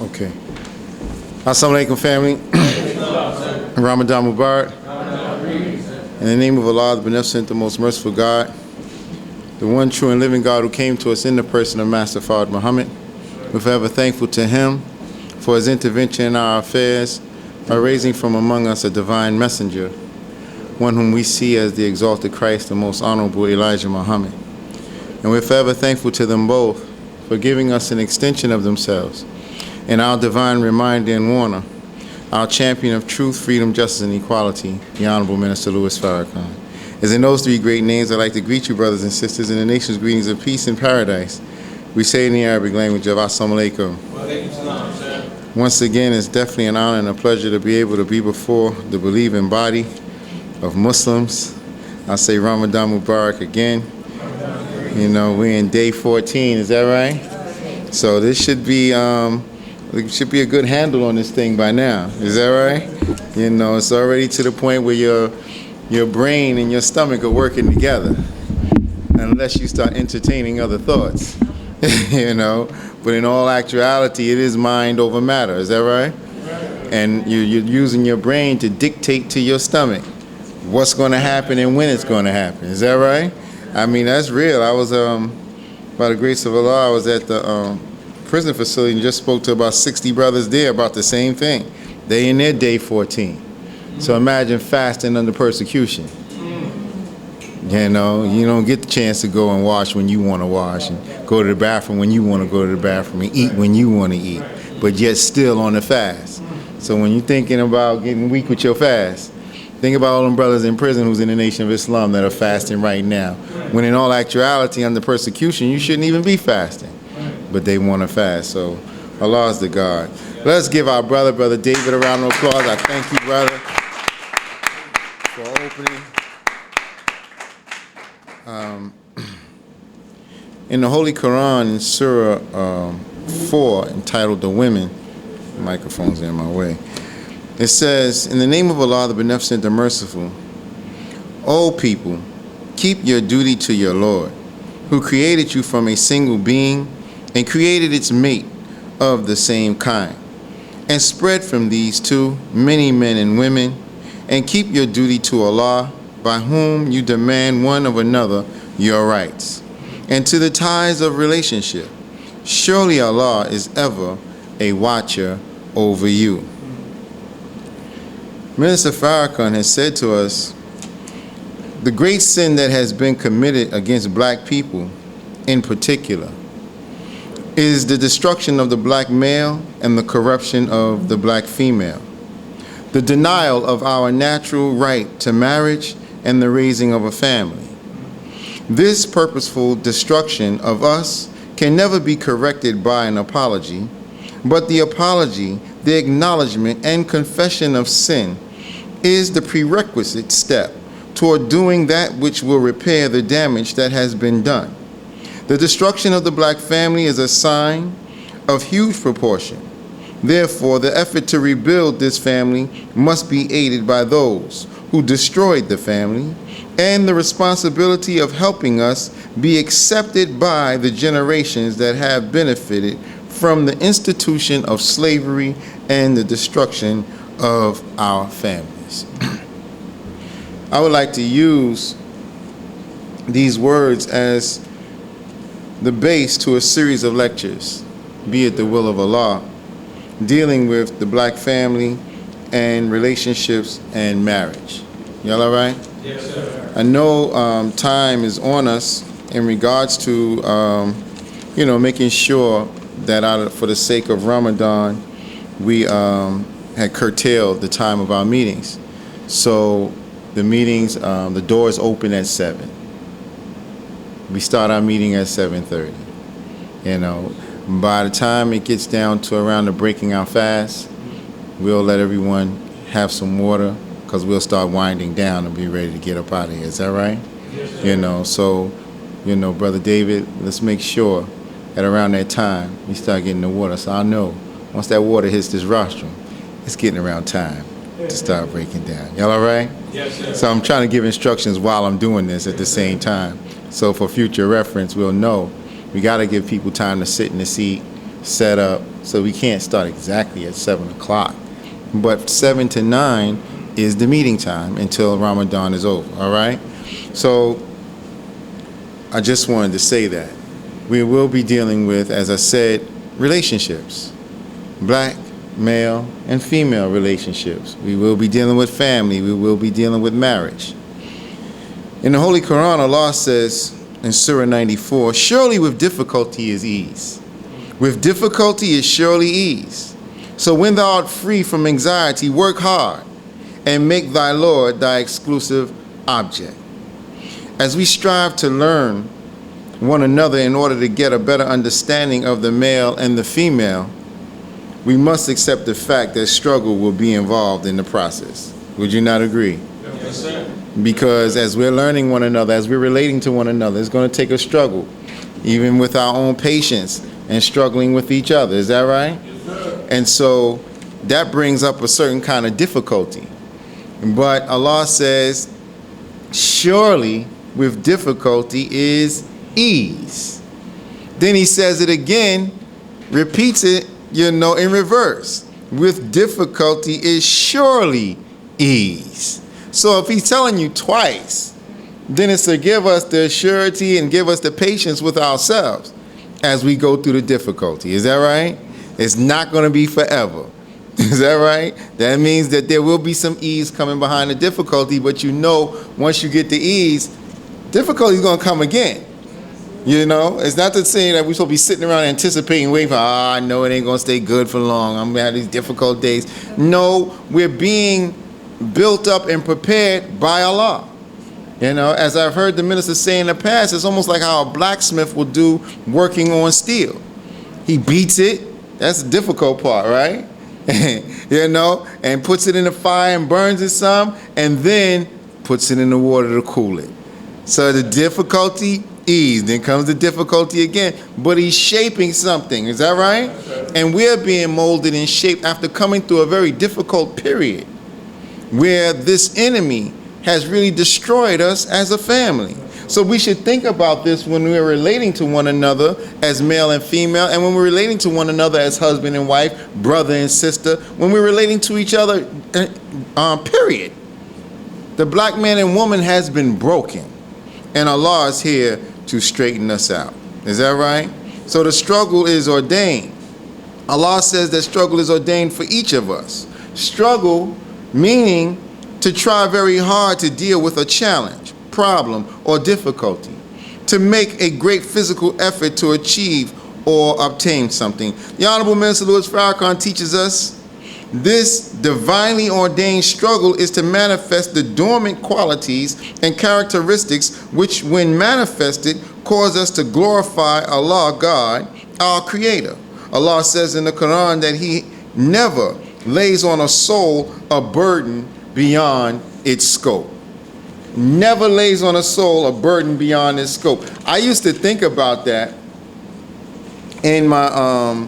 Okay. Assalamu alaikum, family. Ramadan Mubarak. In the name of Allah, the Beneficent, the Most Merciful God, the one true and living God who came to us in the person of Master Fard Muhammad, we're forever thankful to him for his intervention in our affairs by raising from among us a divine messenger, one whom we see as the exalted Christ, the most honorable Elijah Muhammad. And we're forever thankful to them both for giving us an extension of themselves and our divine reminder and warner, our champion of truth, freedom, justice, and equality, the Honorable Minister Louis Farrakhan. As in those three great names, I'd like to greet you, brothers and sisters, in the nation's greetings of peace and paradise. We say in the Arabic language of Assalamu alaikum. Once again, it's definitely an honor and a pleasure to be able to be before the believing body of Muslims. I say Ramadan Mubarak again. You know, we're in day 14, is that right? So this should be a good handle on this thing by now. Is that right? You know, it's already to the point where your brain and your stomach are working together, unless you start entertaining other thoughts. You know, but in all actuality, it is mind over matter. Is that right? And you're using your brain to dictate to your stomach what's going to happen and when it's going to happen. Is that right? I mean, that's real. I was, by the grace of Allah, I was at the prison facility and just spoke to about 60 brothers there about the same thing. They in their day 14. So imagine fasting under persecution. You know, you don't get the chance to go and wash when you want to wash and go to the bathroom when you want to go to the bathroom and eat when you want to eat, but yet still on the fast. So when you're thinking about getting weak with your fast, think about all them brothers in prison who's in the Nation of Islam that are fasting right now, when in all actuality under persecution you shouldn't even be fasting. But they want to fast. So Allah is the God. Let's give our brother David, a round of applause. I thank you, brother, for opening. In the Holy Quran, in Surah 4, entitled The Women, the microphone's in my way, it says, in the name of Allah, the Beneficent, the Merciful, O people, keep your duty to your Lord, who created you from a single being and created its mate of the same kind, and spread from these two many men and women, and keep your duty to Allah, by whom you demand one of another your rights, and to the ties of relationship. Surely Allah is ever a watcher over you. Minister Farrakhan has said to us, the great sin that has been committed against black people in particular is the destruction of the black male and the corruption of the black female, the denial of our natural right to marriage and the raising of a family. This purposeful destruction of us can never be corrected by an apology, but the apology, the acknowledgement and confession of sin is the prerequisite step toward doing that which will repair the damage that has been done. The destruction of the black family is a sign of huge proportion. Therefore, the effort to rebuild this family must be aided by those who destroyed the family, and the responsibility of helping us be accepted by the generations that have benefited from the institution of slavery and the destruction of our families. I would like to use these words as the base to a series of lectures, be it the will of Allah, dealing with the black family and relationships and marriage. Y'all all right? Yes, sir. I know time is on us in regards to, making sure that for the sake of Ramadan, we had curtailed the time of our meetings. So the meetings, the doors open at 7. We start our meeting at 7:30. You know, by the time it gets down to around the breaking our fast, we'll let everyone have some water, because we'll start winding down and be ready to get up out of here. Is that right? Yes, sir. You know, so, Brother David, let's make sure that around that time we start getting the water. So I know once that water hits this rostrum, it's getting around time to start breaking down. Y'all all right? Yes, sir. So I'm trying to give instructions while I'm doing this at the same time. So for future reference, we'll know We got to give people time to sit in the seat, set up, so we can't start exactly at 7 o'clock. But 7 to 9 is the meeting time until Ramadan is over, all right? So I just wanted to say that. We will be dealing with, as I said, relationships. Black, male, and female relationships. We will be dealing with family. We will be dealing with marriage. In the Holy Quran, Allah says in Surah 94, surely with difficulty is ease. With difficulty is surely ease. So when thou art free from anxiety, work hard and make thy Lord thy exclusive object. As we strive to learn one another in order to get a better understanding of the male and the female, we must accept the fact that struggle will be involved in the process. Would you not agree? Yes, sir. Because as we're learning one another, as we're relating to one another, it's going to take a struggle, even with our own patience and struggling with each other. Is that right? Yes, sir. And so that brings up a certain kind of difficulty. But Allah says, surely with difficulty is ease. Then he says it again, repeats it, in reverse. With difficulty is surely ease. So if he's telling you twice, then it's to give us the surety and give us the patience with ourselves as we go through the difficulty. Is that right? It's not going to be forever. Is that right? That means that there will be some ease coming behind the difficulty, but once you get the ease, difficulty is going to come again. It's not to say that we're supposed to be sitting around anticipating, waiting for, I know it ain't going to stay good for long. I'm going to have these difficult days. No, we're being built up and prepared by Allah. As I've heard the minister say in the past, it's almost like how a blacksmith will do working on steel. He beats it. That's the difficult part, right? And puts it in the fire and burns it some, and then puts it in the water to cool it. So the difficulty ease, then comes the difficulty again. But he's shaping something, is that right? And we're being molded and shaped after coming through a very difficult period where this enemy has really destroyed us as a family. So we should think about this when we're relating to one another as male and female, and when we're relating to one another as husband and wife, brother and sister, when we're relating to each other, period. The black man and woman has been broken, and Allah is here to straighten us out. Is that right? So the struggle is ordained. Allah says that struggle is ordained for each of us. Struggle meaning to try very hard to deal with a challenge, problem, or difficulty, to make a great physical effort to achieve or obtain something. The Honorable Minister Louis Farrakhan teaches us this divinely ordained struggle is to manifest the dormant qualities and characteristics which, when manifested, cause us to glorify Allah, God, our Creator. Allah says in the Quran that He never lays on a soul a burden beyond its scope. Never lays on a soul a burden beyond its scope. I used to think about that in my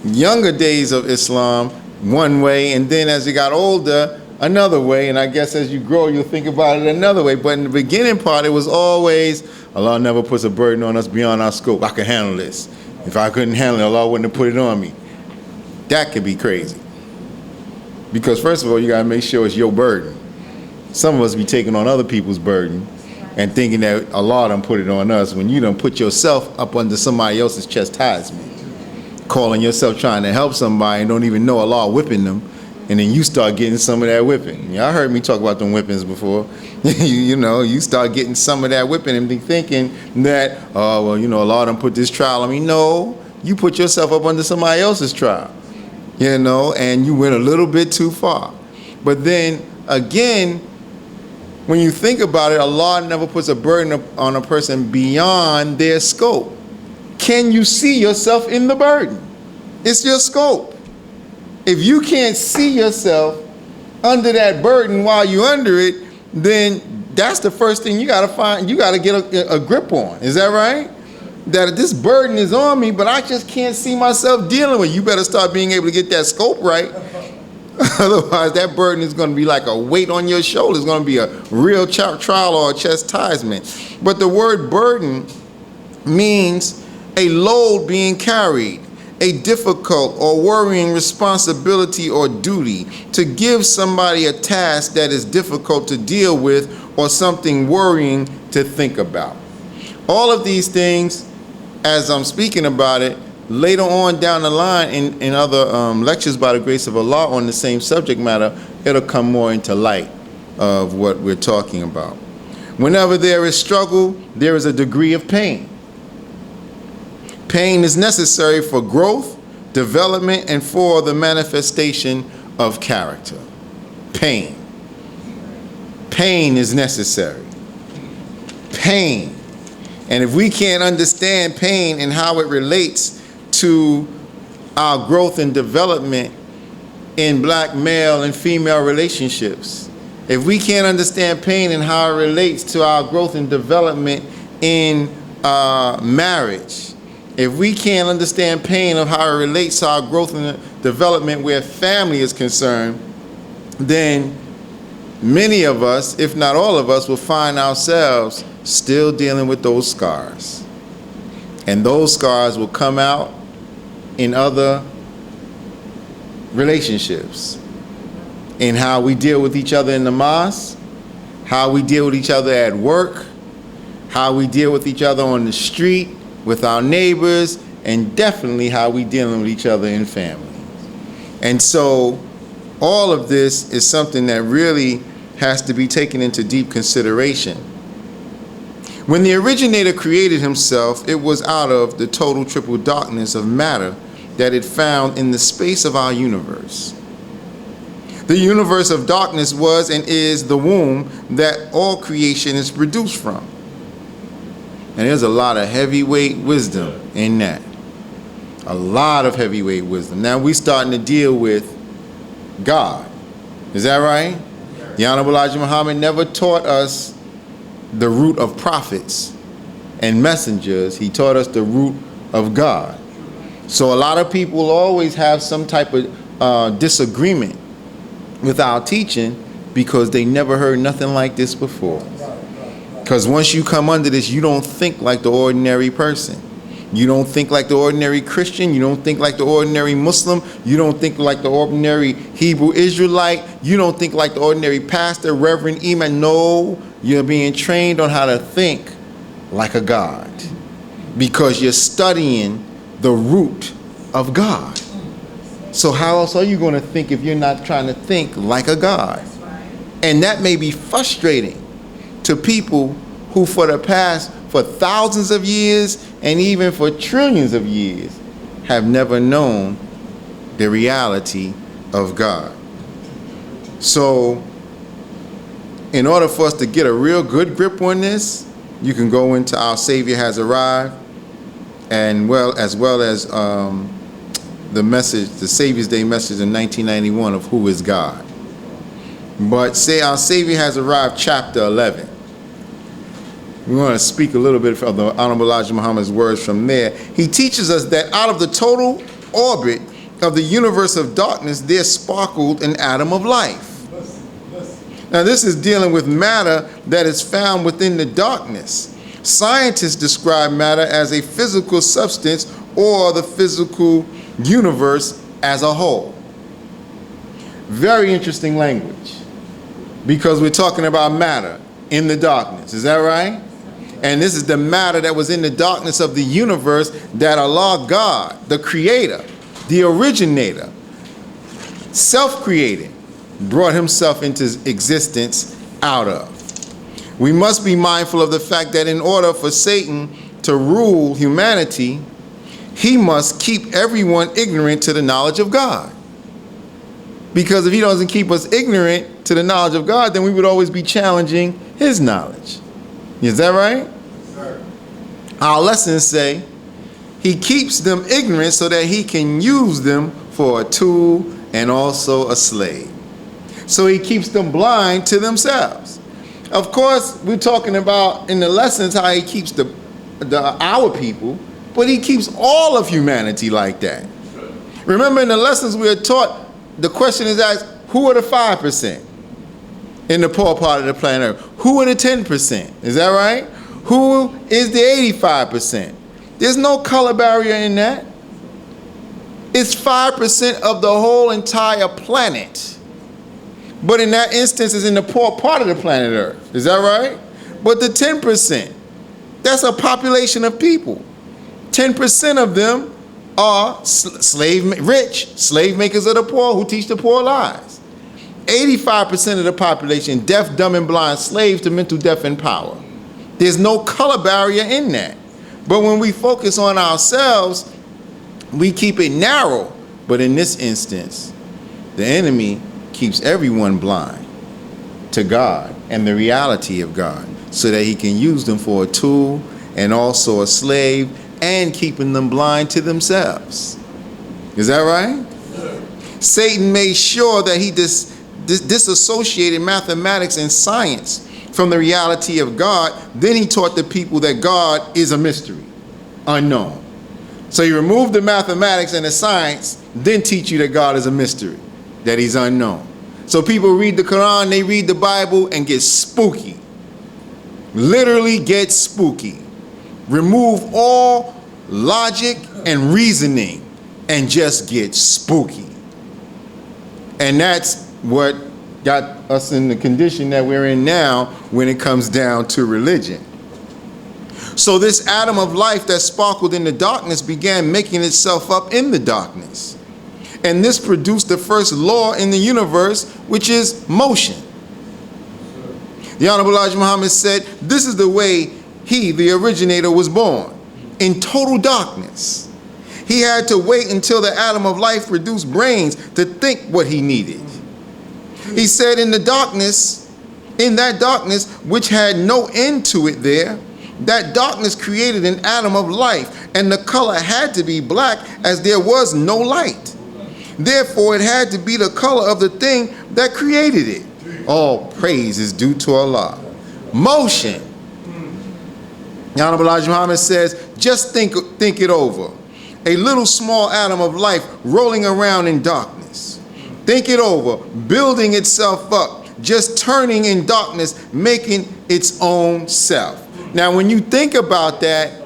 younger days of Islam one way, and then as you got older another way, and I guess as you grow you'll think about it another way. But in the beginning part it was always, Allah never puts a burden on us beyond our scope. I can handle this. If I couldn't handle it, Allah wouldn't have put it on me. That could be crazy, because first of all you got to make sure it's your burden. Some of us be taking on other people's burden and thinking that Allah done put it on us, when you done put yourself up under somebody else's chastisement, calling yourself trying to help somebody and don't even know Allah whipping them, and then you start getting some of that whipping. Y'all heard me talk about them whippings before. You start getting some of that whipping and be thinking that, Allah done put this trial on me. No, you put yourself up under somebody else's trial, and you went a little bit too far. But then again, when you think about it, Allah never puts a burden on a person beyond their scope. Can you see yourself in the burden? It's your scope. If you can't see yourself under that burden while you're under it, then that's the first thing you got to find. You got to get a grip on. Is that right? That this burden is on me, but I just can't see myself dealing with it. You better start being able to get that scope right. Otherwise, that burden is going to be like a weight on your shoulders. It's going to be a real trial or a chastisement. But the word burden means a load being carried, a difficult or worrying responsibility or duty, to give somebody a task that is difficult to deal with or something worrying to think about. All of these things, as I'm speaking about it, later on down the line in other lectures by the grace of Allah on the same subject matter, it'll come more into light of what we're talking about. Whenever there is struggle, there is a degree of pain. Pain is necessary for growth, development, and for the manifestation of character. Pain. Pain is necessary. Pain. And if we can't understand pain and how it relates to our growth and development in black male and female relationships, if we can't understand pain and how it relates to our growth and development in marriage, if we can't understand pain of how it relates to our growth and development where family is concerned, then many of us, if not all of us, will find ourselves still dealing with those scars. And those scars will come out in other relationships, in how we deal with each other in the mosque, how we deal with each other at work, how we deal with each other on the street, with our neighbors, and definitely how we dealing with each other in family. And so all of this is something that really has to be taken into deep consideration. When the originator created himself, it was out of the total triple darkness of matter that it found in the space of our universe. The universe of darkness was and is the womb that all creation is produced from. And there's a lot of heavyweight wisdom in that. A lot of heavyweight wisdom. Now we're starting to deal with God. Is that right? The Honorable Elijah Muhammad never taught us the root of prophets and messengers. He taught us the root of God. So a lot of people always have some type of disagreement with our teaching because they never heard nothing like this before. Because once you come under this, you don't think like the ordinary person. You don't think like the ordinary Christian. You don't think like the ordinary Muslim. You don't think like the ordinary Hebrew Israelite. You don't think like the ordinary pastor, reverend, imam. No, you're being trained on how to think like a God because you're studying the root of God. So how else are you going to think if you're not trying to think like a God? And that may be frustrating to people who for thousands of years and even for trillions of years have never known the reality of God. So in order for us to get a real good grip on this, you can go into Our Savior Has Arrived, and as well as the message, the Savior's Day message in 1991 of Who is God. But say Our Savior Has Arrived, chapter 11. We want to speak a little bit of the Honorable Elijah Muhammad's words from there. He teaches us that out of the total orbit of the universe of darkness, there sparkled an atom of life. Now this is dealing with matter that is found within the darkness. Scientists describe matter as a physical substance or the physical universe as a whole. Very interesting language, because we're talking about matter in the darkness. Is that right? And this is the matter that was in the darkness of the universe that Allah, God, the creator, the originator, self-created, brought himself into existence out of. We must be mindful of the fact that in order for Satan to rule humanity, he must keep everyone ignorant to the knowledge of God. Because if he doesn't keep us ignorant to the knowledge of God, then we would always be challenging his knowledge. Is that right? Yes, sir. Our lessons say he keeps them ignorant so that he can use them for a tool and also a slave. So he keeps them blind to themselves. Of course, we're talking about in the lessons how he keeps our people, but he keeps all of humanity like that. Remember in the lessons we are taught, the question is asked, who are the 5% in the poor part of the planet Earth? Who are the 10%? Is that right? Who is the 85%? There's no color barrier in that. It's 5% of the whole entire planet. But in that instance, it's in the poor part of the planet Earth. Is that right? But the 10%, that's a population of people. 10% of them are rich slave makers of the poor who teach the poor lies. 85% of the population, deaf, dumb, and blind, slaves to mental death and power. There's no color barrier in that. But when we focus on ourselves, we keep it narrow. But in this instance, the enemy keeps everyone blind to God and the reality of God, so that he can use them for a tool and also a slave, and keeping them blind to themselves. Is that right? Sure. Satan made sure that he disassociated mathematics and science from the reality of God. Then he taught the people that God is a mystery, unknown. So he removed the mathematics and the science, then teach you that God is a mystery, that he's unknown. So people read the Quran, they read the Bible, and get spooky. Literally get spooky. Remove all logic and reasoning and just get spooky. And that's what got us in the condition that we're in now when it comes down to religion. So this atom of life that sparkled in the darkness began making itself up in the darkness. And this produced the first law in the universe, which is motion. The Honorable Elijah Muhammad said, this is the way he, the originator, was born, in total darkness. He had to wait until the atom of life produced brains to think what he needed. He said in that darkness, which had no end to it there, that darkness created an atom of life, and the color had to be black, as there was no light. Therefore, it had to be the color of the thing that created it. All praise is due to Allah. Motion. The Honorable Elijah Muhammad says, just think it over. A little small atom of life rolling around in darkness. Think it over, building itself up, just turning in darkness, making its own self. Now, when you think about that,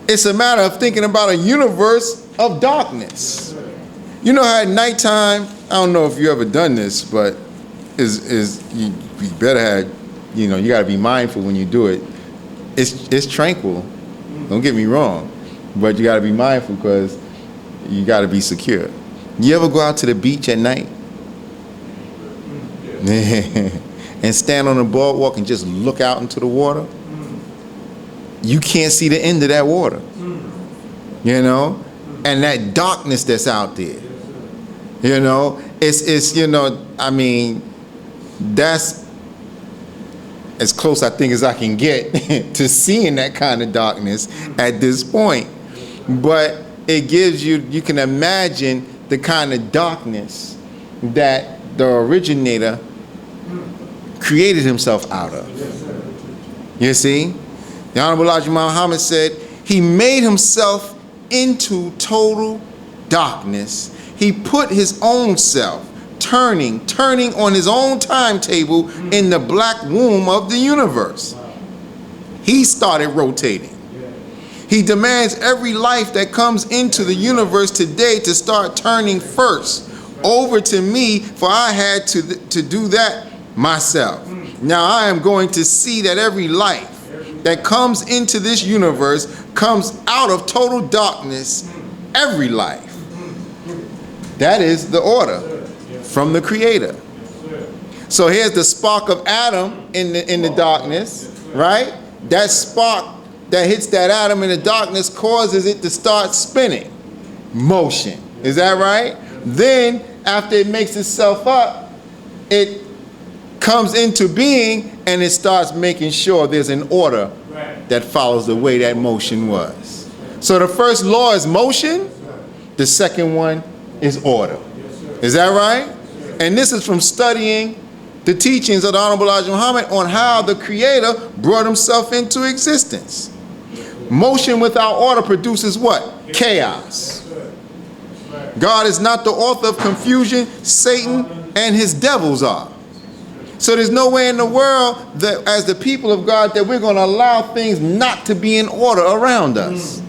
it's a matter of thinking about a universe of darkness. You know how at nighttime, I don't know if you ever done this, but you better have, you got to be mindful when you do it. It's tranquil, don't get me wrong, but you got to be mindful because you got to be secure. You ever go out to the beach at night and stand on the boardwalk and just look out into the water? You can't see the end of that water, and that darkness that's out there, that's as close I think as I can get to seeing that kind of darkness at this point. But it gives you can imagine the kind of darkness that the originator created himself out of. You see? The Honorable Elijah Muhammad said, he made himself into total darkness. He put his own self, turning on his own timetable in the black womb of the universe. He started rotating. He demands every life that comes into the universe today to start turning first over to me, for I had to do that myself. Now I am going to see that every life that comes into this universe comes out of total darkness. Every life. That is the order from the Creator. So here's the spark of Adam in the darkness, right? That spark that hits that atom in the darkness causes it to start spinning. Motion. Is that right? Then, after it makes itself up, it comes into being and it starts making sure there's an order that follows the way that motion was. So the first law is motion. The second one is order. Is that right? And this is from studying the teachings of the Honorable Elijah Muhammad on how the Creator brought himself into existence. Motion without order produces what? Chaos. God is not the author of confusion. Satan and his devils are. So there's no way in the world that as the people of God that we're going to allow things not to be in order around us.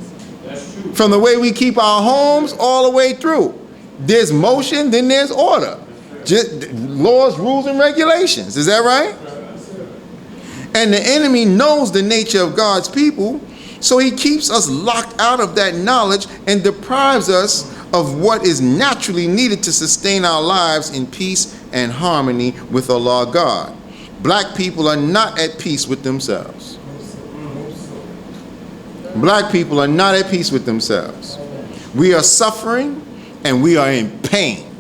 That's true. From the way we keep our homes all the way through. There's motion, then there's order. Just laws, rules, and regulations. Is that right? And the enemy knows the nature of God's people, so he keeps us locked out of that knowledge and deprives us of what is naturally needed to sustain our lives in peace and harmony with Allah God. Black people are not at peace with themselves. Black people are not at peace with themselves. We are suffering and we are in pain.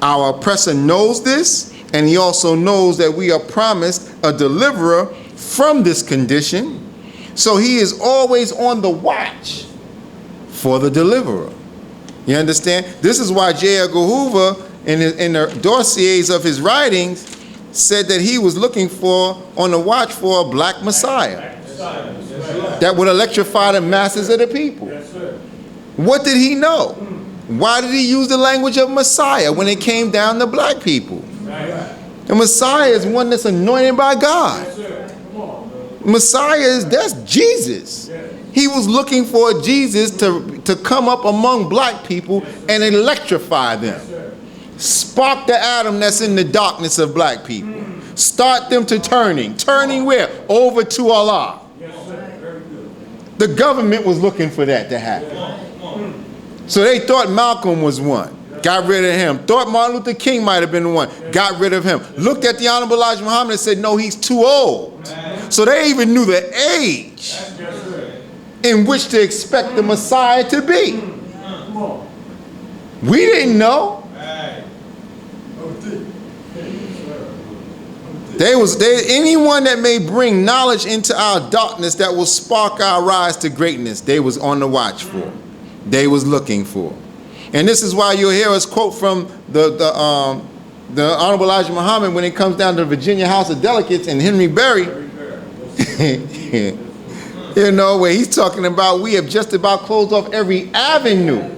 Our oppressor knows this, and he also knows that we are promised a deliverer from this condition. So he is always on the watch for the deliverer. You understand? This is why J. Edgar Hoover, in the dossiers of his writings, said that he was looking for, on the watch for a black Messiah that would electrify the masses of the people. What did he know? Why did he use the language of Messiah when it came down to black people? The Messiah is one that's anointed by God. Messiah that's Jesus. He was looking for Jesus to come up among black people and electrify them. Spark the atom that's in the darkness of black people. Start them to turning. Turning where? Over to Allah. The government was looking for that to happen. So they thought Malcolm was one. Got rid of him. Thought Martin Luther King might have been the one. Got rid of him. Looked at the Honorable Elijah Muhammad and said, no, he's too old. So they even knew the age in which to expect the Messiah to be. We didn't know. Anyone that may bring knowledge into our darkness that will spark our rise to greatness, they was on the watch for. They was looking for. And this is why you'll hear us quote from the Honorable Elijah Muhammad when it comes down to the Virginia House of Delegates and Henry Berry. You know, where he's talking about we have just about closed off every avenue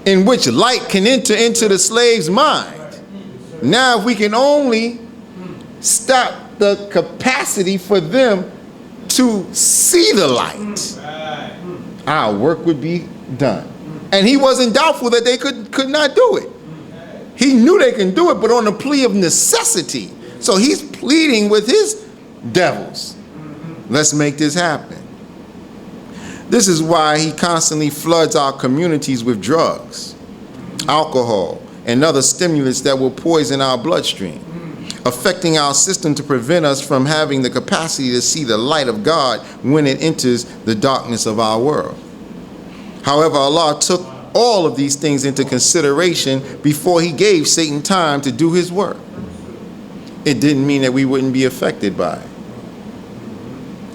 in which light can enter into the slave's mind. Now, if we can only stop the capacity for them to see the light, our work would be done. And he wasn't doubtful that they could not do it. He knew they can do it, but on the plea of necessity. So he's pleading with his devils. Let's make this happen. This is why he constantly floods our communities with drugs, alcohol, and other stimulants that will poison our bloodstream, affecting our system to prevent us from having the capacity to see the light of God when it enters the darkness of our world. However, Allah took all of these things into consideration before he gave Satan time to do his work. It didn't mean that we wouldn't be affected by it.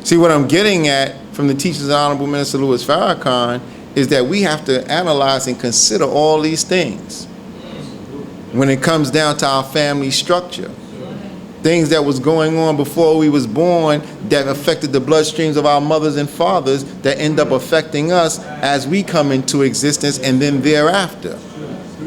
See, what I'm getting at from the teachings of Honorable Minister Louis Farrakhan is that we have to analyze and consider all these things when it comes down to our family structure. Things that was going on before we was born that affected the bloodstreams of our mothers and fathers that end up affecting us as we come into existence and then thereafter.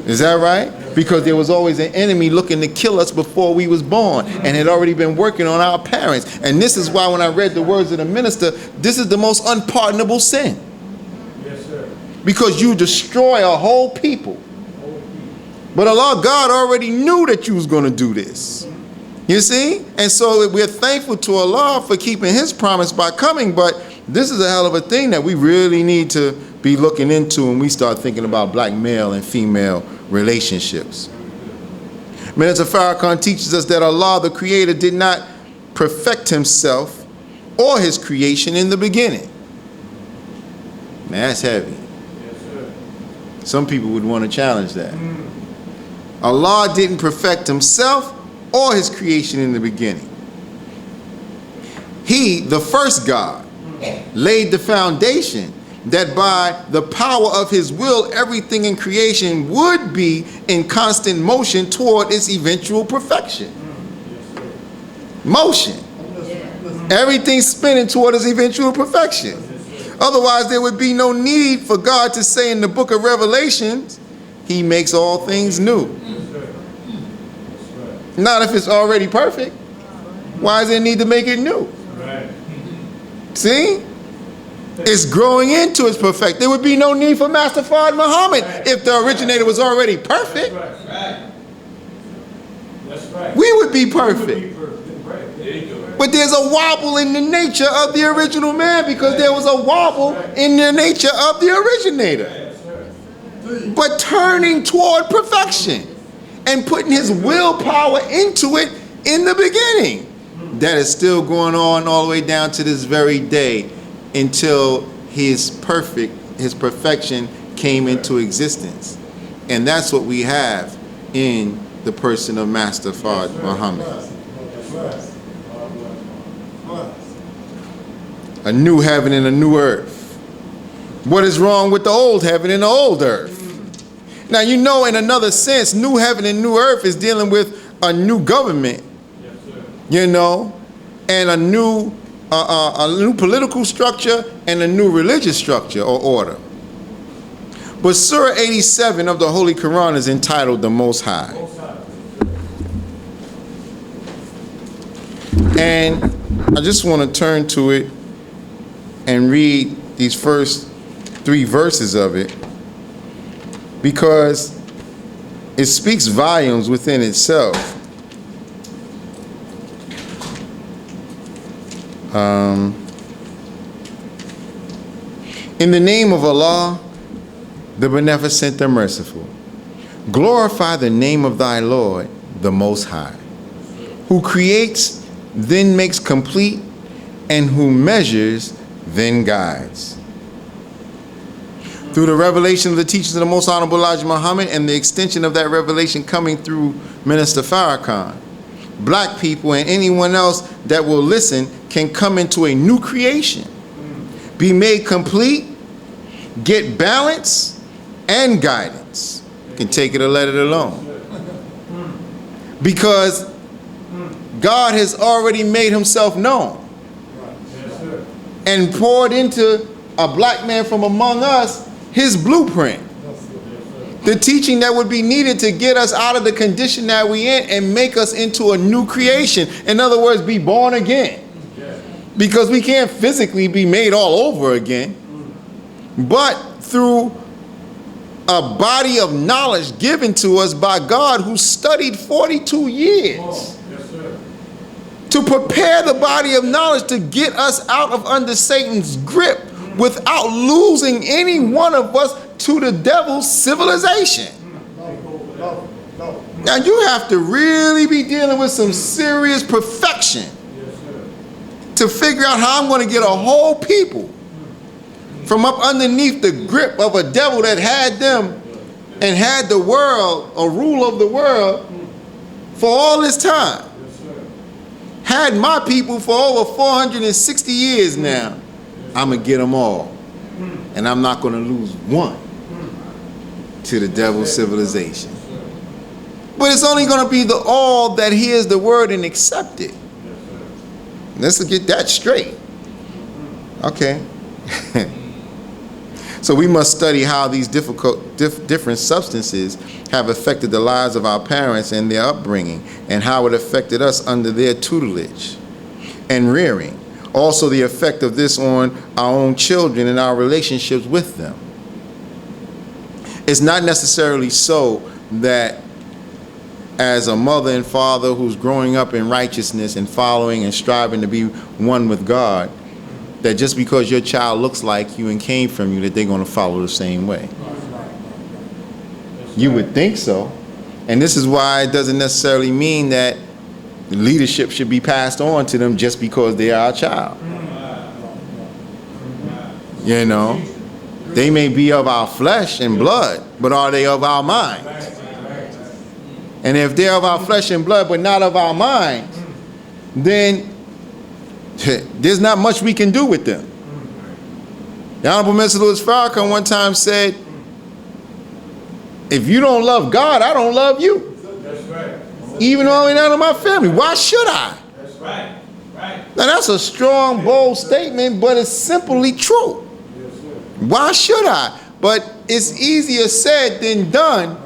Is that right? Because there was always an enemy looking to kill us before we was born and had already been working on our parents. And this is why when I read the words of the minister, this is the most unpardonable sin. Yes, sir. Because you destroy a whole people. But Allah God already knew that you was going to do this. You see? And so we're thankful to Allah for keeping his promise by coming, but this is a hell of a thing that we really need to be looking into when we start thinking about black male and female relationships. Minister Farrakhan teaches us that Allah, the Creator, did not perfect himself or his creation in the beginning. Man, that's heavy. Yes, sir. Some people would want to challenge that. Allah didn't perfect himself or his creation in the beginning. He, the first God, laid the foundation that by the power of his will, everything in creation would be in constant motion toward its eventual perfection. Motion. Everything spinning toward its eventual perfection. Otherwise, there would be no need for God to say in the book of Revelations, he makes all things new. Not if it's already perfect. Why does it need to make it new? Right. See? It's growing into its perfect. There would be no need for Master Fard Muhammad if the originator was already perfect. That's right. That's right. We would be We perfect. would be perfect. Right. There you go. But there's a wobble in the nature of the original man because there was a wobble in the nature of the originator. Yes, sir. But turning toward perfection and putting his willpower into it in the beginning. That is still going on all the way down to this very day until his perfection came into existence. And that's what we have in the person of Master Fard Muhammad. A new heaven and a new earth. What is wrong with the old heaven and the old earth? Now, you know, in another sense, new heaven and new earth is dealing with a new government, Yes, sir. you know, and a new political structure and a new religious structure or order. But Surah 87 of the Holy Quran is entitled The Most High. Both sides. And I just want to turn to it and read these first 3 verses of it because it speaks volumes within itself. In the name of Allah, the Beneficent, the Merciful, glorify the name of thy Lord, the Most High, who creates, then makes complete, and who measures, then guides. Through the revelation of the teachings of the Most Honorable Elijah Muhammad and the extension of that revelation coming through Minister Farrakhan, black people and anyone else that will listen can come into a new creation, be made complete, get balance and guidance. You can take it or let it alone. Because God has already made himself known Yes, sir. and poured into a black man from among us his blueprint. The teaching that would be needed to get us out of the condition that we in and make us into a new creation. In other words, be born again. Because we can't physically be made all over again. But through a body of knowledge given to us by God who studied 42 years Yes, sir. to prepare the body of knowledge to get us out of under Satan's grip without losing any one of us to the devil's civilization. Now you have to really be dealing with some serious perfection Yes, sir. to figure out how I'm going to get a whole people from up underneath the grip of a devil that had them and had the world, a rule of the world, for all this time. Yes, sir. Had my people for over 460 years now. I'm going to get them all. And I'm not going to lose one to the devil's civilization. But it's only going to be the all that hears the word and accept it. Let's get that straight. Okay. So we must study how these different substances have affected the lives of our parents and their upbringing, and how it affected us under their tutelage and rearing. Also the effect of this on our own children and our relationships with them. It's not necessarily so that as a mother and father who's growing up in righteousness and following and striving to be one with God, that just because your child looks like you and came from you, that they're going to follow the same way. You would think so. And this is why it doesn't necessarily mean that leadership should be passed on to them just because they are a child. You know, they may be of our flesh and blood, but are they of our mind? And if they're of our flesh and blood, but not of our mind, then there's not much we can do with them. The Honorable Minister Louis Farrakhan one time said, if you don't love God, I don't love you. That's right. Even though I'm none of my family. Why should I? That's right. Right. Now that's a strong, bold statement, but it's simply true. Yes, sir. Why should I? But it's easier said than done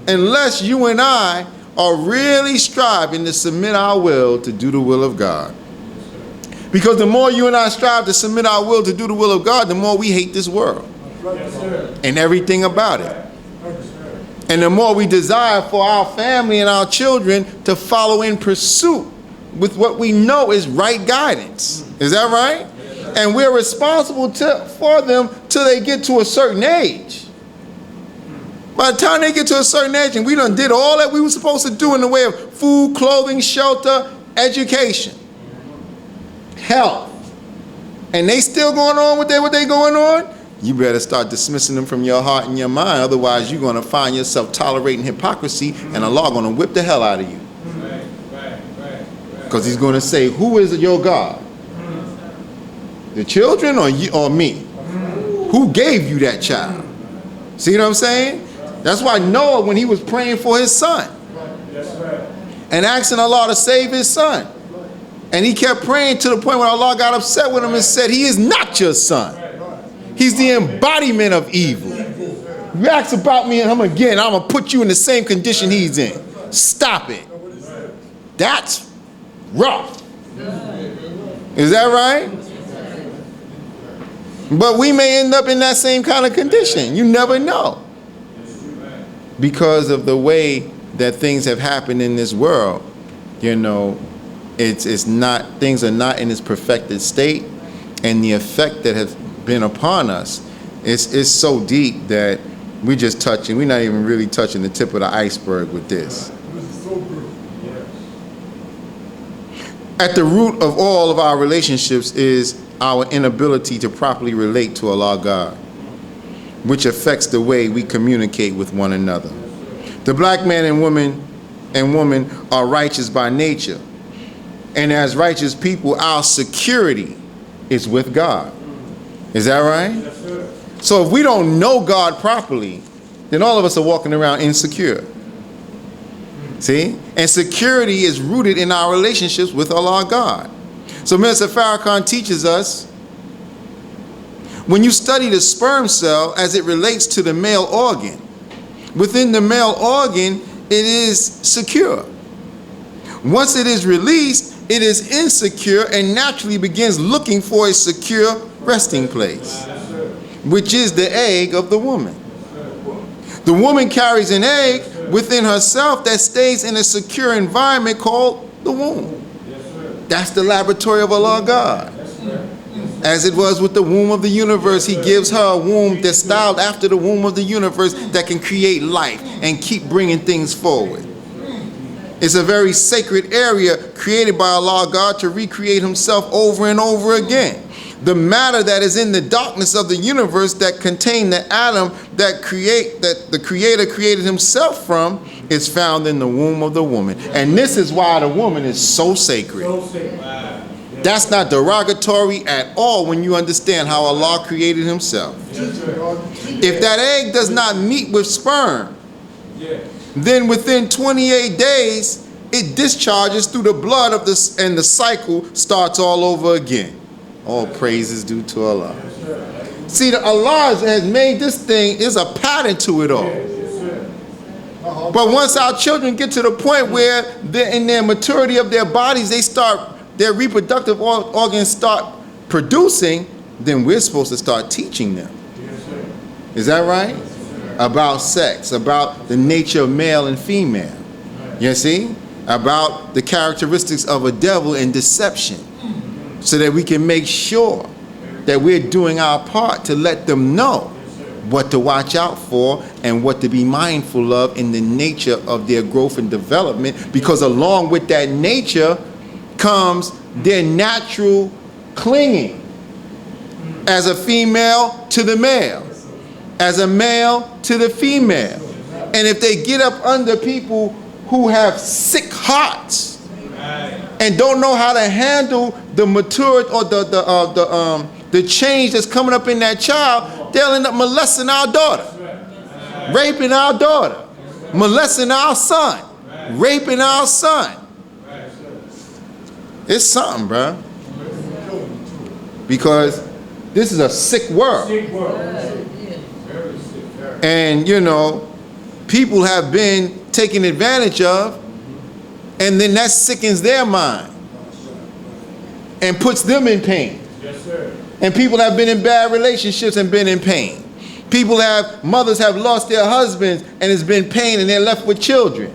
unless you and I are really striving to submit our will to do the will of God. Because the more you and I strive to submit our will to do the will of God, the more we hate this world Yes, sir. and everything about it. Yes, sir. And the more we desire for our family and our children to follow in pursuit with what we know is right guidance. Is that right? And we're responsible for them till they get to a certain age. By the time they get to a certain age and we done did all that we were supposed to do in the way of food, clothing, shelter, education, health, and they still going on with what they going on, you better start dismissing them from your heart and your mind. Otherwise, you're going to find yourself tolerating hypocrisy, and Allah going to whip the hell out of you. Right. Because He's going to say, who is your God? The children or you or me? Who gave you that child? See what I'm saying? That's why Noah, when he was praying for his son Yes, sir. and asking Allah to save his son, and he kept praying to the point where Allah got upset with him and said, he is not your son. He's the embodiment of evil. You ask about me and him again, I'm going to put you in the same condition he's in. Stop it. That's rough. Is that right? But we may end up in that same kind of condition. You never know. Because of the way that things have happened in this world, you know, it's not, things are not in its perfected state, and the effect that has been upon us is so deep that we're not even really touching the tip of the iceberg with this. At the root of all of our relationships is our inability to properly relate to Allah God, which affects the way we communicate with one another. The black man and woman are righteous by nature. And as righteous people, our security is with God. Is that right? Yes, sir. So if we don't know God properly, then all of us are walking around insecure. See? And security is rooted in our relationships with Allah God. So Mr. Farrakhan teaches us, when you study the sperm cell as it relates to the male organ, within the male organ, it is secure. Once it is released, it is insecure and naturally begins looking for a secure resting place, which is the egg of the woman. The woman carries an egg within herself that stays in a secure environment called the womb. That's the laboratory of Allah God. As it was with the womb of the universe, He gives her a womb that's styled after the womb of the universe that can create life and keep bringing things forward. It's a very sacred area created by Allah God to recreate Himself over and over again. The matter that is in the darkness of the universe that contained the atom that the Creator created Himself from is found in the womb of the woman. And this is why the woman is so sacred. That's not derogatory at all when you understand how Allah created Himself. If that egg does not meet with sperm, then within 28 days, it discharges through the blood of this, and the cycle starts all over again. All praise is due to Allah. See, Allah has made this thing, is a pattern to it all. But once our children get to the point where they're in their maturity of their bodies, their reproductive organs start producing, then we're supposed to start teaching them. Is that right? About sex, about the nature of male and female. You see? About the characteristics of a devil and deception, so that we can make sure that we're doing our part to let them know what to watch out for and what to be mindful of in the nature of their growth and development, because along with that nature comes their natural clinging as a female to the male, as a male to the female. And if they get up under people who have sick hearts and don't know how to handle the maturity or the change that's coming up in that child, they'll end up molesting our daughter, raping our daughter, molesting our son, raping our son. It's something, bro. Because this is a sick world. And, you know, people have been taken advantage of And then that sickens their mind and puts them in pain. Yes, sir. And people have been in bad relationships and been in pain. Mothers have lost their husbands and it's been pain and they're left with children.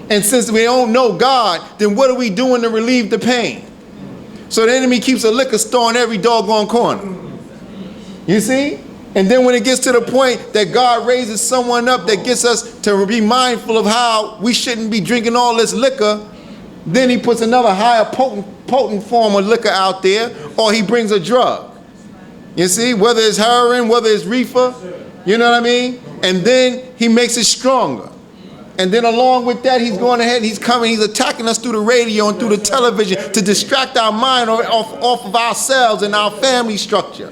And since we don't know God, then what are we doing to relieve the pain? So the enemy keeps a liquor store in every doggone corner. You see? And then when it gets to the point that God raises someone up that gets us to be mindful of how we shouldn't be drinking all this liquor, then he puts another higher potent form of liquor out there, or he brings a drug. You see, whether it's heroin, whether it's reefer, you know what I mean? And then he makes it stronger. And then along with that, he's going ahead, he's attacking us through the radio and through the television to distract our mind off of ourselves and our family structure.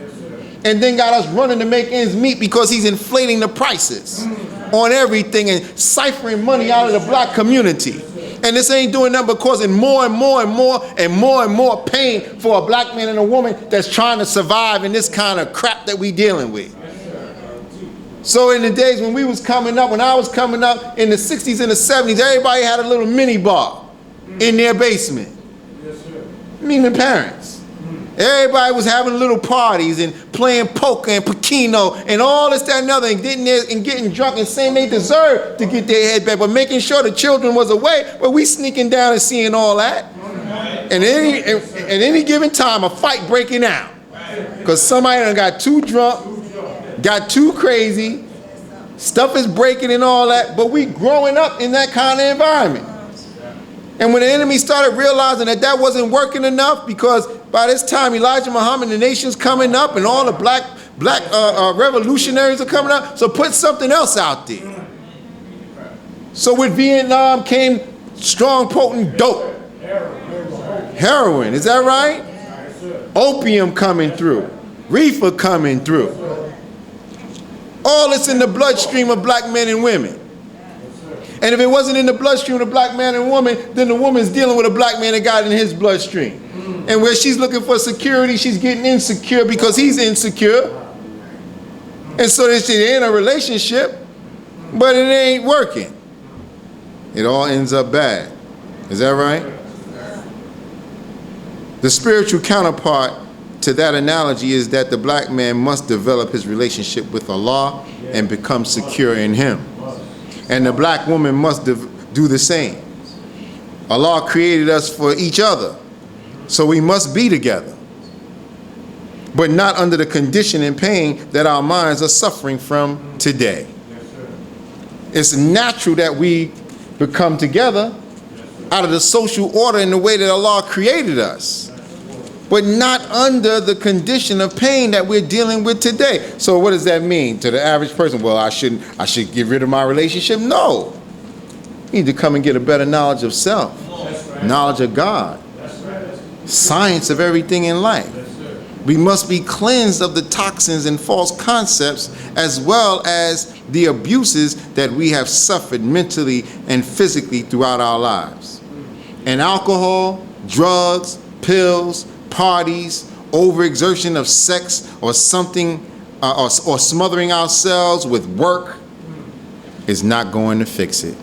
And then got us running to make ends meet because he's inflating the prices on everything and ciphering money out of the black community. And this ain't doing nothing but causing more and more and more and more and more pain for a black man and a woman that's trying to survive in this kind of crap that we dealing with. So in the days when I was coming up in the 60s and the 70s, everybody had a little mini bar in their basement. Meaning parents. Everybody was having little parties and playing poker and Pacino and all this, that, and other, and getting drunk and saying they deserved to get their head back, but making sure the children was away. But we sneaking down and seeing all that. And at any given time, a fight breaking out because somebody done got too drunk, got too crazy, stuff is breaking and all that. But we growing up in that kind of environment. And when the enemy started realizing that that wasn't working enough, because by this time Elijah Muhammad, the nation's coming up, and all the black revolutionaries are coming up, so put something else out there. So with Vietnam came strong, potent dope. Heroin, is that right? Opium coming through. Reefer coming through. All this in the bloodstream of black men and women. And if it wasn't in the bloodstream of the black man and woman, then the woman's dealing with a black man that got in his bloodstream. And where she's looking for security, she's getting insecure because he's insecure. And so they're in a relationship, but it ain't working. It all ends up bad. Is that right? The spiritual counterpart to that analogy is that the black man must develop his relationship with Allah and become secure in him. And the black woman must do the same. Allah created us for each other, so we must be together, but not under the condition and pain that our minds are suffering from today. It's natural that we become together out of the social order in the way that Allah created us, but not under the condition of pain that we're dealing with today. So what does that mean to the average person? Well, I should get rid of my relationship? No. You need to come and get a better knowledge of self, knowledge of God, science of everything in life. We must be cleansed of the toxins and false concepts, as well as the abuses that we have suffered mentally and physically throughout our lives. And alcohol, drugs, pills, parties, overexertion of sex or something, or smothering ourselves with work is not going to fix it.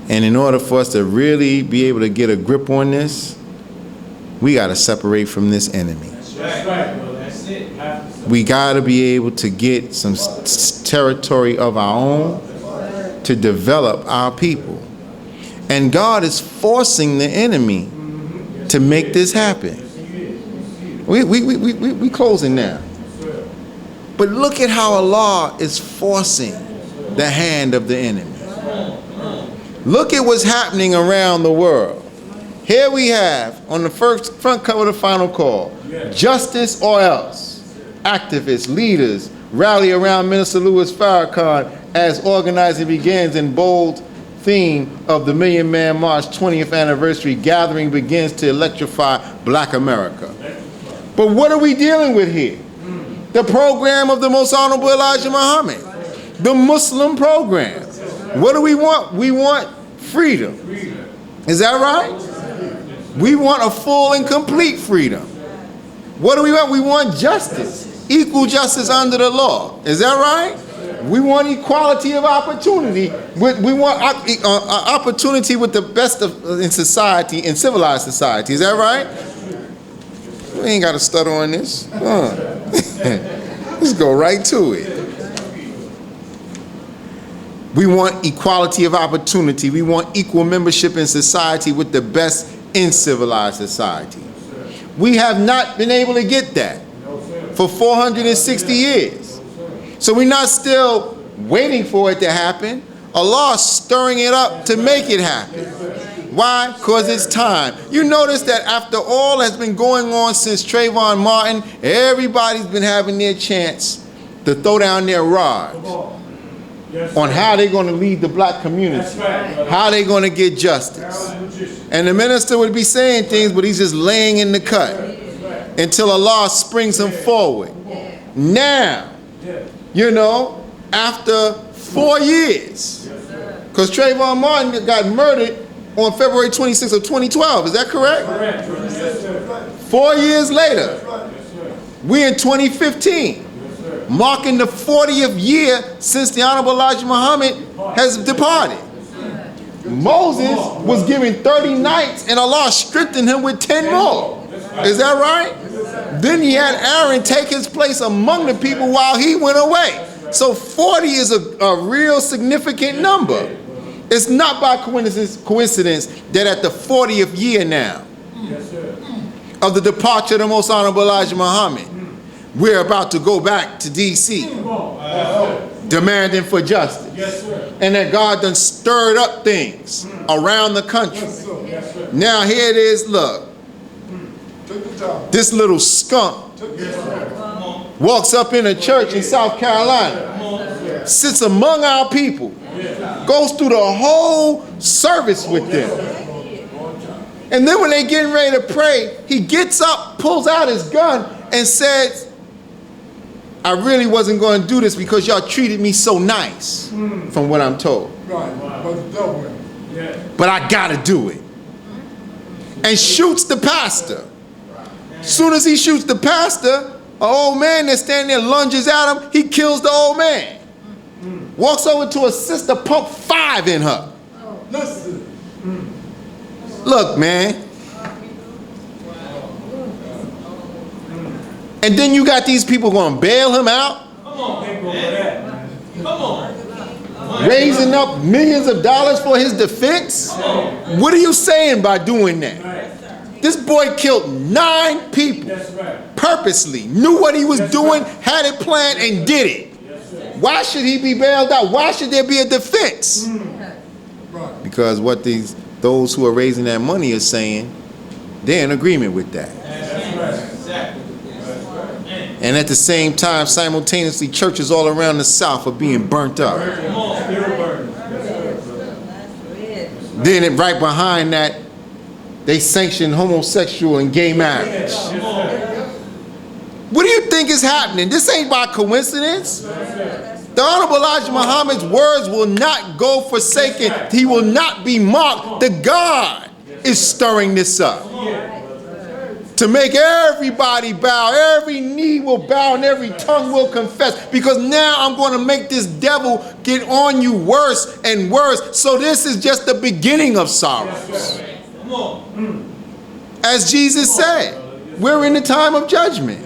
And in order for us to really be able to get a grip on this, we got to separate from this enemy. That's right. Well, that's it. We got to be able to get some territory of our own to develop our people. And God is forcing the enemy to make this happen. We closing now. But look at how Allah is forcing the hand of the enemy. Look at what's happening around the world. Here we have, on the front cover of the Final Call, justice or else. Activists, leaders rally around Minister Louis Farrakhan as organizing begins in bold theme of the Million Man March 20th anniversary. Gathering begins to electrify Black America. But what are we dealing with here? The program of the Most Honorable Elijah Muhammad, the Muslim program. What do we want? We want freedom. Is that right? We want a full and complete freedom. What do we want? We want justice, equal justice under the law. Is that right? We want equality of opportunity. We want opportunity with the best in society, in civilized society. Is that right? We ain't got to stutter on this. Let's go right to it. We want equality of opportunity. We want equal membership in society with the best in civilized society. We have not been able to get that for 460 years. So we're not still waiting for it to happen. Allah is stirring it up to make it happen. Why? Because it's time. You notice that after all has been going on since Trayvon Martin, everybody's been having their chance to throw down their rods on how they're going to lead the black community, how they're going to get justice. And the minister would be saying things, but he's just laying in the cut until Allah springs him forward. Now, you know, after 4 years, because Trayvon Martin got murdered on February 26th of 2012. Is that correct? 4 years later, we in 2015, marking the 40th year since the Honorable Elijah Muhammad has departed. Moses was given 30 nights and Allah strengthened him with 10 more. Is that right? Then he had Aaron take his place among the people while he went away. So 40 is a real significant number. It's not by coincidence that at the 40th year now of the departure of the Most Honorable Elijah Muhammad, we're about to go back to D.C. demanding for justice. And that God done stirred up things around the country. Now here it is, look. This little skunk walks up in a church in South Carolina, sits among our people, goes through the whole service with them. And then when they getting ready to pray, he gets up, pulls out his gun, and says, I really wasn't going to do this because y'all treated me so nice, from what I'm told. But I got to do it. And shoots the pastor. As soon as he shoots the pastor, an old man that's standing there lunges at him, he kills the old man. Walks over to a sister, pump 5 in her. Look, man. And then you got these people going to bail him out. Come on. Raising up millions of dollars for his defense. What are you saying by doing that? This boy killed 9 people purposely, knew what he was doing, had it planned, and did it. Why should he be bailed out? Why should there be a defense? Because what those who are raising that money are saying, they're in agreement with that. And at the same time, simultaneously, churches all around the South are being burnt up. Then right behind that, they sanction homosexual and gay marriage. What do you think is happening? This ain't by coincidence. The Honorable Elijah Muhammad's words will not go forsaken. He will not be mocked. The God is stirring this up to make everybody bow. Every knee will bow and every tongue will confess. Because now I'm going to make this devil get on you worse and worse. So this is just the beginning of sorrows. As Jesus said, we're in the time of judgment.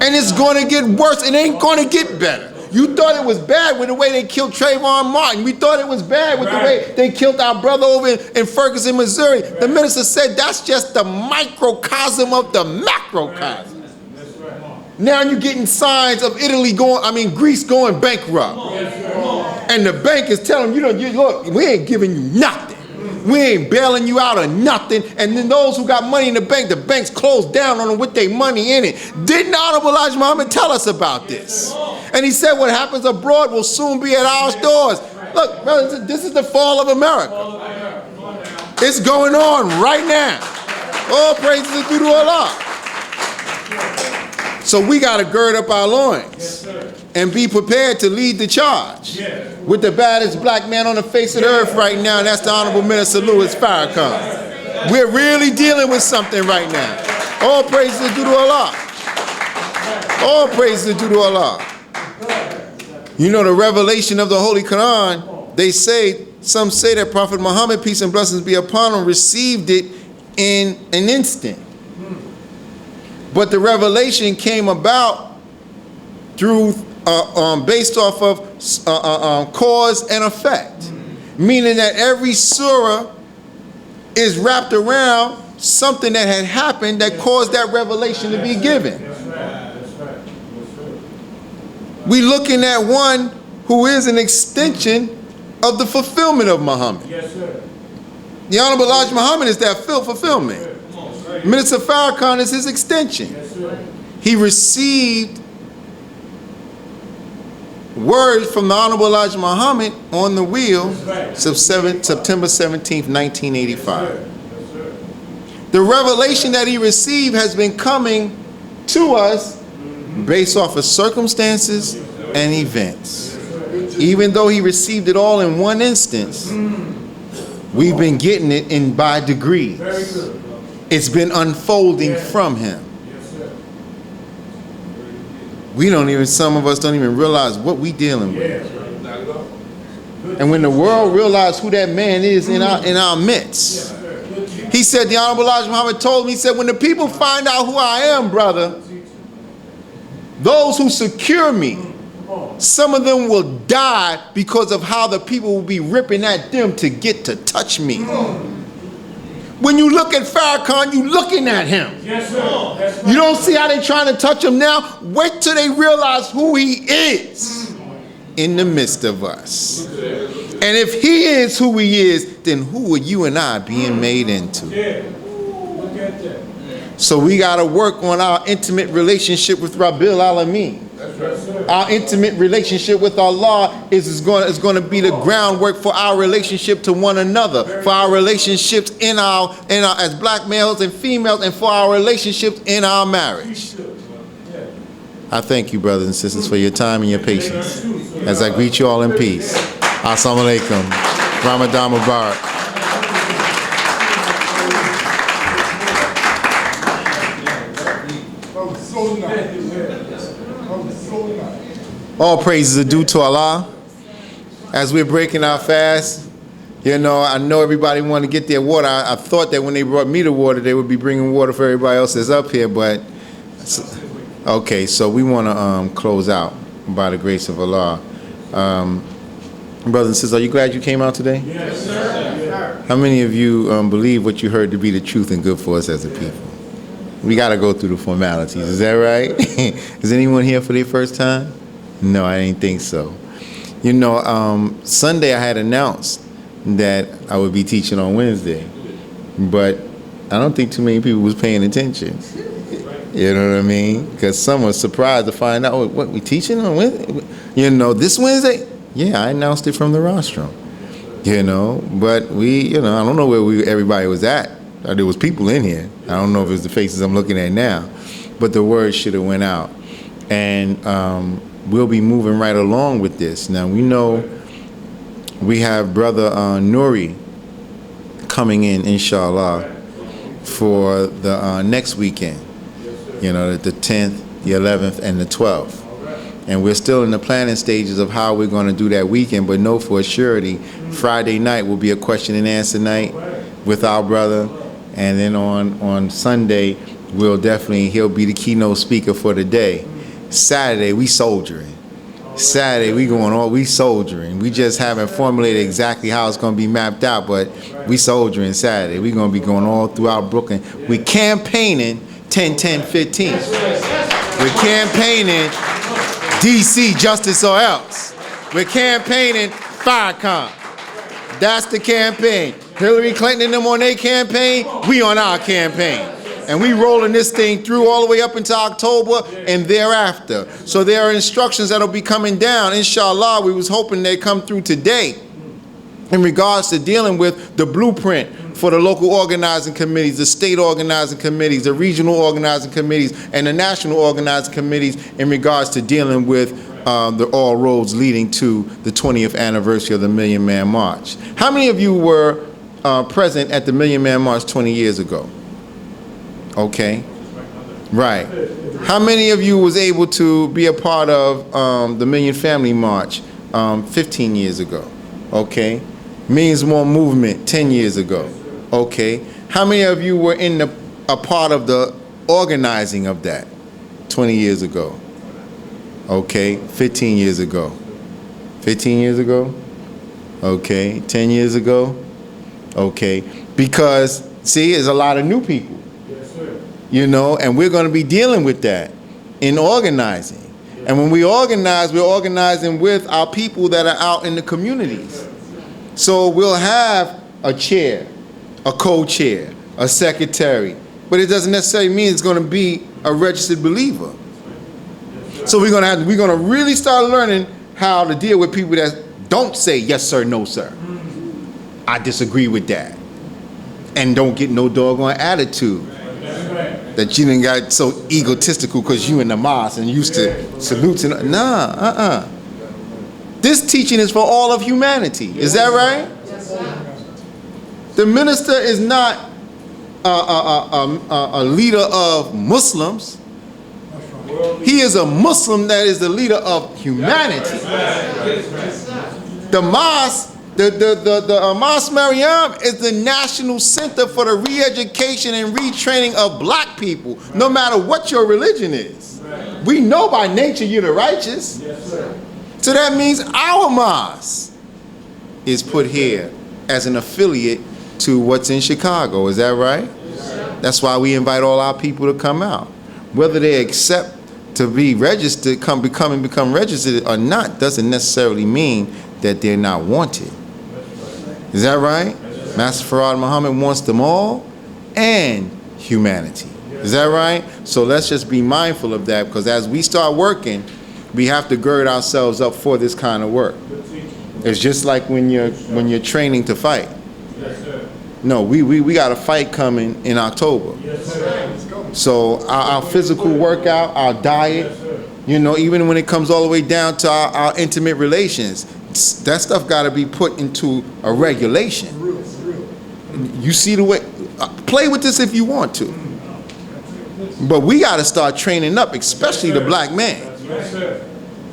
And it's going to get worse. It ain't going to get better. You thought it was bad with the way they killed Trayvon Martin. We thought it was bad with the way they killed our brother over in Ferguson, Missouri. The minister said that's just the microcosm of the macrocosm. Now you're getting signs of Greece going bankrupt. And the bank is telling you, look, we ain't giving you nothing. We ain't bailing you out or nothing. And then those who got money in the bank's closed down on them with their money in it. Didn't Honorable Elijah Muhammad tell us about this? And he said what happens abroad will soon be at our doors. Look, brothers, this is the fall of America. It's going on right now. All praises are due to Allah. So we got to gird up our loins and be prepared to lead the charge with the baddest black man on the face of the earth right now, and that's the Honorable Minister Louis Farrakhan. We're really dealing with something right now. All praises are due to Allah. All praises are due to Allah. You know, the revelation of the Holy Quran, some say that Prophet Muhammad, peace and blessings be upon him, received it in an instant. But the revelation came about through, based off of cause and effect. Meaning that every surah is wrapped around something that had happened that caused that revelation to be given. We looking at one who is an extension of the fulfillment of Muhammad. Yes, sir. The Honorable Elijah Muhammad is that fulfillment. Minister Farrakhan is his extension. Yes, sir. He received words from the Honorable Elijah Muhammad on the wheel September 17th, 1985. The revelation that he received has been coming to us based off of circumstances and events. Even though he received it all in one instance, we've been getting it in by degrees. It's been unfolding from him. Some of us don't even realize what we dealing with. And when the world realized who that man is in our midst, he said, the Honorable Elijah Muhammad told me, he said, when the people find out who I am, brother, those who secure me, some of them will die because of how the people will be ripping at them to get to touch me. When you look at Farrakhan, you looking at him. Yes, sir. You don't see how they trying to touch him now? Wait till they realize who he is in the midst of us. And if he is who he is, then who are you and I being made into? Yeah. Look at that. So we got to work on our intimate relationship with Rabbil Alameen. Our intimate relationship with Allah is going to be the groundwork for our relationship to one another, for our relationships in our as black males and females, and for our relationships in our marriage. I thank you, brothers and sisters, for your time and your patience as I greet you all in peace. Assalamu alaikum. Ramadan Mubarak. All praises are due to Allah. As we're breaking our fast, I know everybody want to get their water. I thought that when they brought me the water, they would be bringing water for everybody else that's up here, but okay, so we want to close out by the grace of Allah. Brothers and sisters, are you glad you came out today? Yes, sir. How many of you believe what you heard to be the truth and good for us as a people? We got to go through the formalities. Is that right? Is anyone here for their first time? No, I didn't think so. Sunday I had announced that I would be teaching on Wednesday, but I don't think too many people was paying attention. You know what I mean? Because some was surprised to find out, what, we teaching on Wednesday? This Wednesday? Yeah, I announced it from the rostrum. But we, I don't know where everybody was at. There was people in here. I don't know if it's the faces I'm looking at now, but the word should have went out. And we'll be moving right along with this. Now, we know we have Brother Nuri coming in, inshallah, for the next weekend. The 10th, the 11th, and the 12th. And we're still in the planning stages of how we're going to do that weekend, but know for a surety, Friday night will be a question and answer night with our brother. And then on Sunday, he'll be the keynote speaker for the day. Saturday, we soldiering. Saturday, we soldiering. We just haven't formulated exactly how it's going to be mapped out, but we soldiering Saturday. We're going to be going all throughout Brooklyn. We campaigning 10-10-15. We're campaigning DC, justice or else. We're campaigning Farrakhan. That's the campaign. Hillary Clinton and them on their campaign, we on our campaign. And we rolling this thing through all the way up into October and thereafter. So there are instructions that'll be coming down. Inshallah, we was hoping they'd come through today in regards to dealing with the blueprint for the local organizing committees, the state organizing committees, the regional organizing committees, and the national organizing committees in regards to dealing with the all roads leading to the 20th anniversary of the Million Man March. How many of you were present at the Million Man March 20 years ago? Okay. Right. How many of you was able to be a part of the Million Family March 15 years ago? Okay. Millions More Movement 10 years ago. Okay. How many of you were in a part of the organizing of that 20 years ago? Okay. 15 years ago. 15 years ago? Okay. 10 years ago? Okay. Because, see, there's a lot of new people. Yes, sir. You know, and we're going to be dealing with that in organizing. And when we organize, we're organizing with our people that are out in the communities. So we'll have a chair, a co-chair, a secretary, but it doesn't necessarily mean it's going to be a registered believer. So we're going to really start learning how to deal with people that don't say yes sir, no sir. I disagree with that. And don't get no doggone attitude that you didn't got so egotistical because you in the mosque and used to salute. Nah, This teaching is for all of humanity. Is that right? The minister is not a leader of Muslims. He is a Muslim that is the leader of humanity. The mosque, the Mosque Mariam is the national center for the re-education and retraining of black people, no matter what your religion is. We know by nature you're the righteous. So that means our mosque is put here as an affiliate to what's in Chicago. Is that right? That's why we invite all our people to come out. Whether they accept to be registered, become registered or not, doesn't necessarily mean that they're not wanted. Is that right? Master Farad Muhammad wants them all and humanity. Is that right? So let's just be mindful of that, because as we start working, we have to gird ourselves up for this kind of work. It's just like when you're training to fight. No, we got a fight coming in October. So our physical workout, our diet, you know, even when it comes all the way down to our intimate relations, that stuff got to be put into a regulation. You see the way, play with this if you want to. But we got to start training up, especially the black man.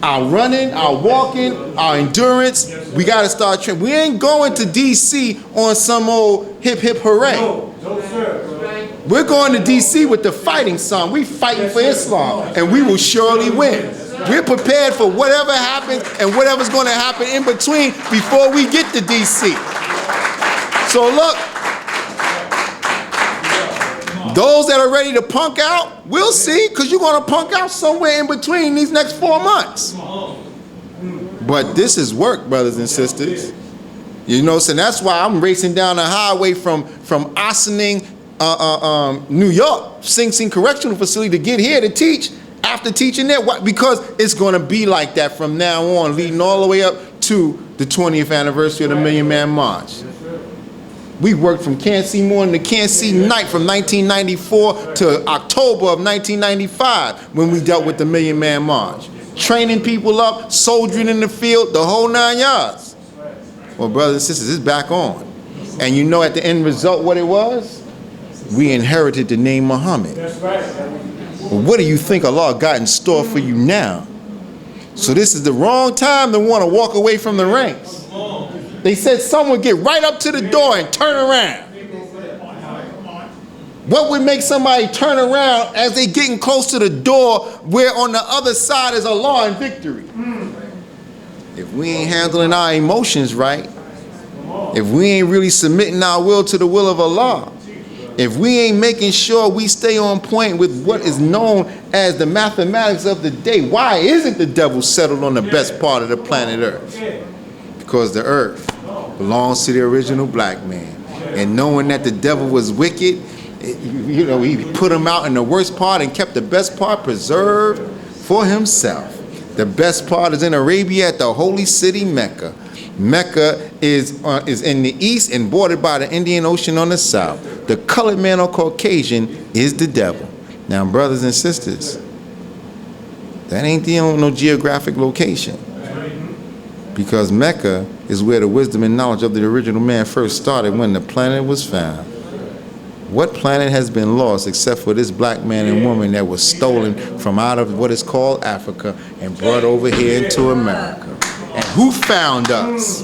Our running, our walking, our endurance, we got to start training. We ain't going to D.C. on some old hip hip hooray. No, sir. We're going to D.C. with the fighting song. We fighting for Islam, and we will surely win. We're prepared for whatever happens and whatever's going to happen in between before we get to D.C. So look, those that are ready to punk out, we'll see, because you're going to punk out somewhere in between these next 4 months. But this is work, brothers and sisters. You know, so that's why I'm racing down the highway from Ossining, New York, Sing Sing Correctional Facility, to get here to teach. After teaching there, because it's going to be like that from now on, leading all the way up to the 20th anniversary of the Million Man March. We worked from Can't See Morning to Can't See Night from 1994 to October of 1995 when we dealt with the Million Man March. Training people up, soldiering in the field, the whole 9 yards. Well, brothers and sisters, it's back on. And you know at the end result what it was? We inherited the name Muhammad. Well, what do you think Allah got in store for you now? So this is the wrong time to want to walk away from the ranks. They said someone would get right up to the door and turn around. What would make somebody turn around as they getting close to the door where on the other side is Allah and victory? If we ain't handling our emotions right, if we ain't really submitting our will to the will of Allah, if we ain't making sure we stay on point with what is known as the mathematics of the day, why isn't the devil settled on the best part of the planet Earth? Because the earth belongs to the original black man. And knowing that the devil was wicked, you know, he put him out in the worst part and kept the best part preserved for himself. The best part is in Arabia at the holy city Mecca. Mecca is in the east and bordered by the Indian Ocean on the south. The colored man or Caucasian is the devil. Now, brothers and sisters, that ain't no geographic location. Because Mecca is where the wisdom and knowledge of the original man first started when the planet was found. What planet has been lost except for this black man and woman that was stolen from out of what is called Africa and brought over here into America? And who found us?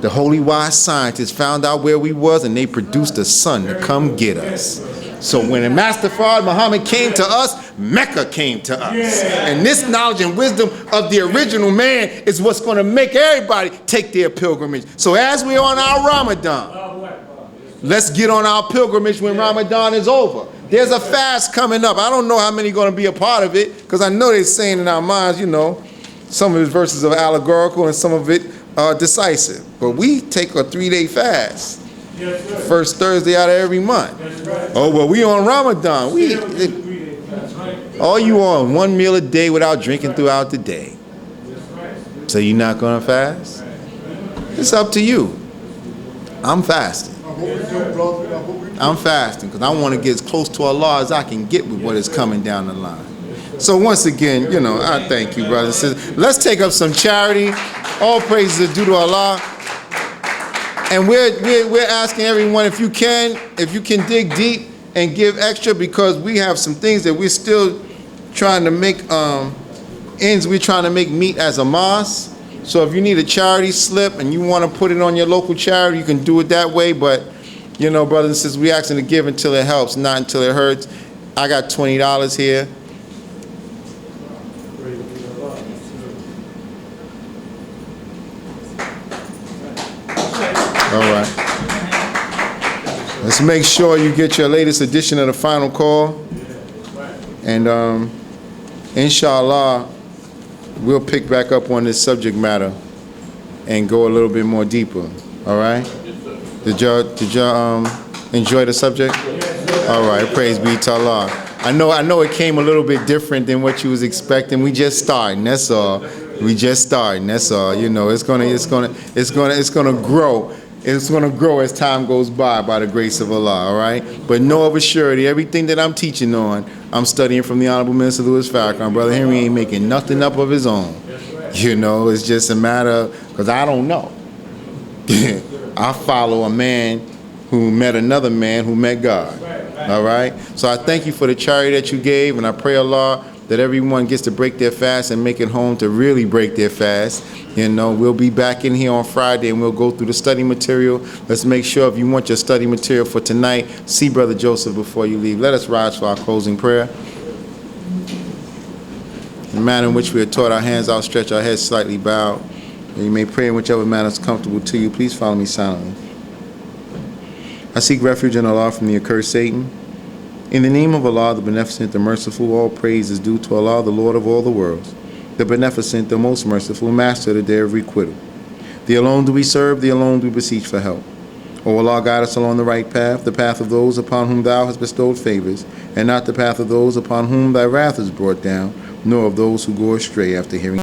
The holy wise scientists found out where we was, and they produced a son to come get us. So when the Master Fard Muhammad came to us, Mecca came to us. And this knowledge and wisdom of the original man is what's going to make everybody take their pilgrimage. So as we're on our Ramadan, let's get on our pilgrimage when Ramadan is over. There's a fast coming up. I don't know how many are going to be a part of it, because I know they're saying in our minds, you know, some of his verses are allegorical and some of it are decisive. But we take a 3-day fast. First Thursday out of every month. Oh, well, we on Ramadan. All you on one meal a day without drinking throughout the day. So you're not going to fast? It's up to you. I'm fasting. I'm fasting because I want to get as close to Allah as I can get with what is coming down the line. So once again, you know, I thank you, brothers and sisters. Let's take up some charity. All praises are due to Allah. And we're asking everyone, if you can dig deep and give extra, because we have some things that we're still trying to make ends. We're trying to make meet as a mosque. So if you need a charity slip and you want to put it on your local charity, you can do it that way. But, you know, brothers and sisters, we asking to give until it helps, not until it hurts. I got $20 here. All right. Let's make sure you get your latest edition of the Final Call. And inshallah, we'll pick back up on this subject matter and go a little bit more deeper. All right? Did y'all enjoy the subject? All right. Praise be to Allah. I know it came a little bit different than what you was expecting. We just starting. That's all. We just starting. That's all. You know, it's gonna grow. It's going to grow as time goes by the grace of Allah, all right? But know of a surety, everything that I'm teaching on, I'm studying from the Honorable Minister Louis Farrakhan. Brother Henry ain't making nothing up of his own. You know, it's just a matter, because I don't know. I follow a man who met another man who met God, all right? So I thank you for the charity that you gave, and I pray Allah that everyone gets to break their fast and make it home to really break their fast. You know, we'll be back in here on Friday and we'll go through the study material. Let's make sure if you want your study material for tonight, see Brother Joseph before you leave. Let us rise for our closing prayer. In the manner in which we are taught, our hands outstretched, our heads slightly bowed. And you may pray in whichever manner is comfortable to you. Please follow me silently. I seek refuge in Allah from the accursed Satan. In the name of Allah, the Beneficent, the Merciful, all praise is due to Allah, the Lord of all the worlds, the Beneficent, the Most Merciful, Master of the Day of Requital. Thee alone do we serve, Thee alone do we beseech for help. O Allah, guide us along the right path, the path of those upon whom Thou hast bestowed favors, and not the path of those upon whom Thy wrath is brought down, nor of those who go astray after hearing.